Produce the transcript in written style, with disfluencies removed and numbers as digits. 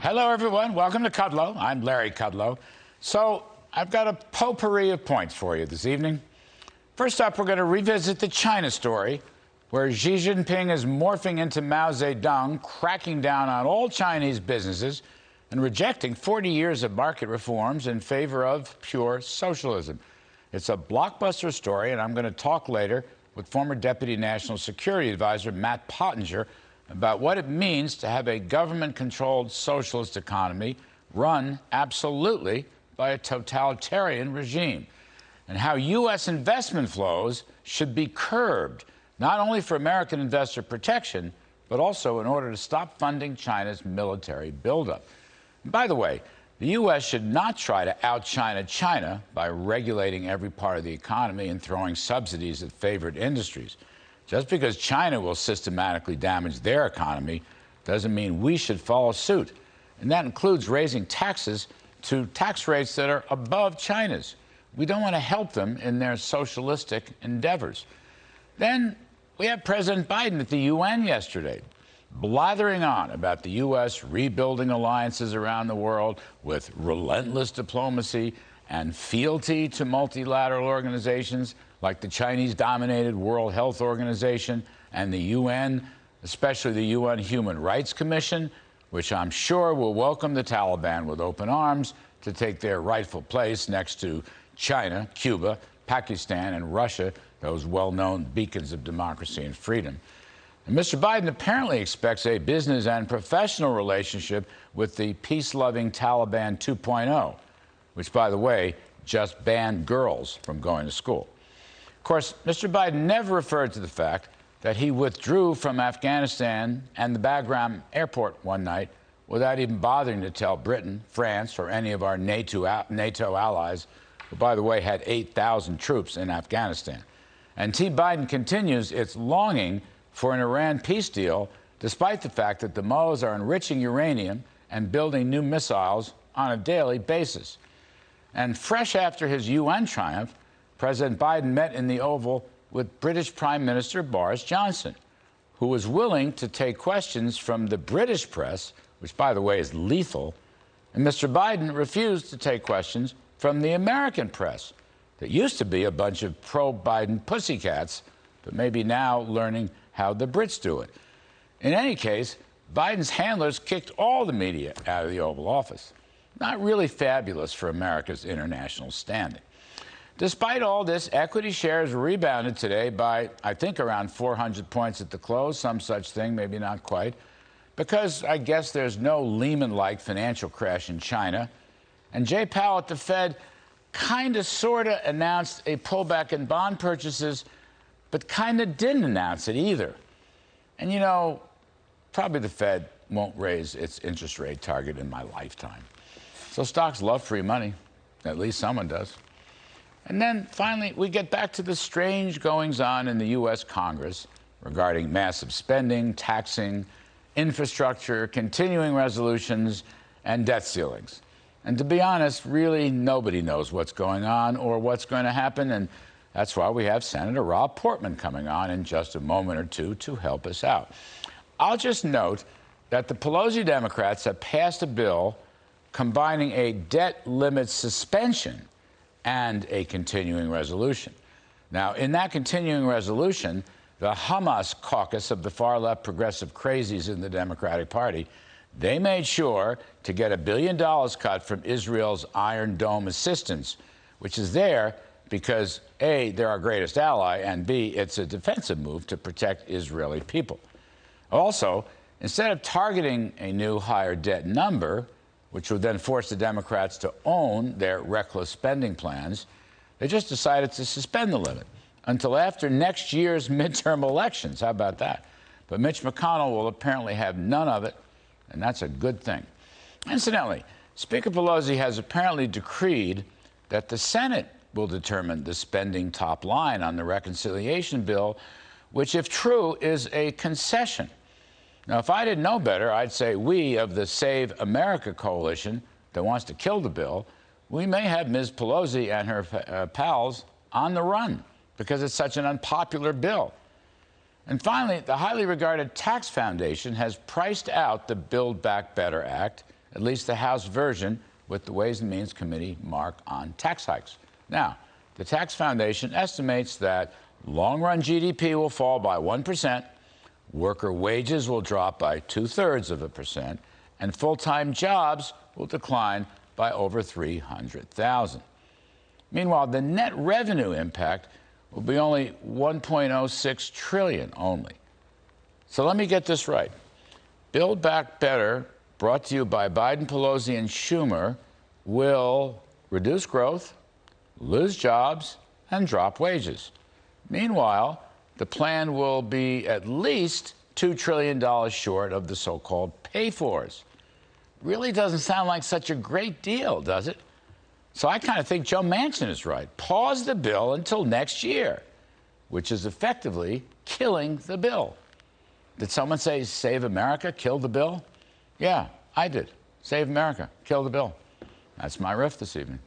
Hello, everyone. Welcome to Kudlow. I'm Larry Kudlow. So I've got a potpourri of points for you this evening. First up, we're going to revisit the China story, where Xi Jinping is morphing into Mao Zedong, cracking down on all Chinese businesses and rejecting 40 years of market reforms in favor of pure socialism. It's a blockbuster story, and I'm going to talk later with former Deputy National Security Advisor Matt Pottinger about what it means to have a government-controlled socialist economy run absolutely by a totalitarian regime, and how U.S. investment flows should be curbed, not only for American investor protection, but also in order to stop funding China's military buildup. And by the way, the U.S. should not try to out-China China by regulating every part of the economy and throwing subsidies at favored industries. Just because China will systematically damage their economy doesn't mean we should follow suit. And that includes raising taxes to tax rates that are above China's. We don't want to help them in their socialistic endeavors. Then we had President Biden at the UN yesterday, blathering on about the U.S. rebuilding alliances around the world with relentless diplomacy and fealty to multilateral organizations like the Chinese-dominated World Health Organization and the UN, especially the UN Human Rights Commission, which I'm sure will welcome the Taliban with open arms to take their rightful place next to China, Cuba, Pakistan, and Russia, those well-known beacons of democracy and freedom. And Mr. Biden apparently expects a business and professional relationship with the peace-loving Taliban 2.0, which, by the way, just banned girls from going to school. Of course, Mr. Biden never referred to the fact that he withdrew from Afghanistan and the Bagram airport one night without even bothering to tell Britain, France, or any of our NATO allies, who, by the way, had 8,000 troops in Afghanistan. And Team Biden continues its longing for an Iran peace deal, despite the fact that the Mo's are enriching uranium and building new missiles on a daily basis. And fresh after his UN triumph, President Biden met in the Oval with British Prime Minister Boris Johnson, who was willing to take questions from the British press, which, by the way, is lethal, and Mr. Biden refused to take questions from the American press that used to be a bunch of pro-Biden pussycats, but maybe now learning how the Brits do it. In any case, Biden's handlers kicked all the media out of the Oval Office. Not really fabulous for America's international standing. Despite all this, equity shares rebounded today by, I think, around 400 points at the close, some such thing, maybe not quite, because I guess there's no Lehman-like financial crash in China. And Jay Powell at the Fed kind of, sort of announced a pullback in bond purchases, but kind of didn't announce it either. And, you know, probably the Fed won't raise its interest rate target in my lifetime. So stocks love free money. At least someone does. And then, finally, we get back to the strange goings-on in the U.S. Congress regarding massive spending, taxing, infrastructure, continuing resolutions, and debt ceilings. And to be honest, really nobody knows what's going on or what's going to happen, and that's why we have Senator Rob Portman coming on in just a moment or two to help us out. I'll just note that the Pelosi Democrats have passed a bill combining a debt limit suspension and a continuing resolution. Now, in that continuing resolution, the Hamas caucus of the far-left progressive crazies in the Democratic Party, they made sure to get $1 billion cut from Israel's Iron Dome assistance, which is there because, A, they're our greatest ally, and B, it's a defensive move to protect Israeli people. Also, instead of targeting a new higher debt number, which would then force the Democrats to own their reckless spending plans, they just decided to suspend the limit until after next year's midterm elections. How about that? But Mitch McConnell will apparently have none of it, and that's a good thing. Incidentally, Speaker Pelosi has apparently decreed that the Senate will determine the spending top line on the reconciliation bill, which, if true, is a concession. Now, if I didn't know better, I'd say we of the Save America coalition that wants to kill the bill, we may have Ms. Pelosi and her pals on the run because it's such an unpopular bill. And finally, the highly regarded Tax Foundation has priced out the Build Back Better Act at least the House version with the Ways and Means Committee mark on tax hikes. Now, the Tax Foundation estimates that long-run GDP will fall by 1%, worker wages will drop by 2/3%, and full-time jobs will decline by over 300,000. Meanwhile, the net revenue impact will be only 1.06 trillion only. So let me get this right. Build Back Better, brought to you by Biden, Pelosi, and Schumer, will reduce growth, lose jobs, and drop wages. Meanwhile, the plan will be at least $2 trillion short of the so-called pay-fors. Really doesn't sound like such a great deal, does it? So I kind of think Joe Manchin is right. Pause the bill until next year, which is effectively killing the bill. Did someone say Save America, kill the bill? Yeah, I did. Save America, kill the bill. That's my riff this evening.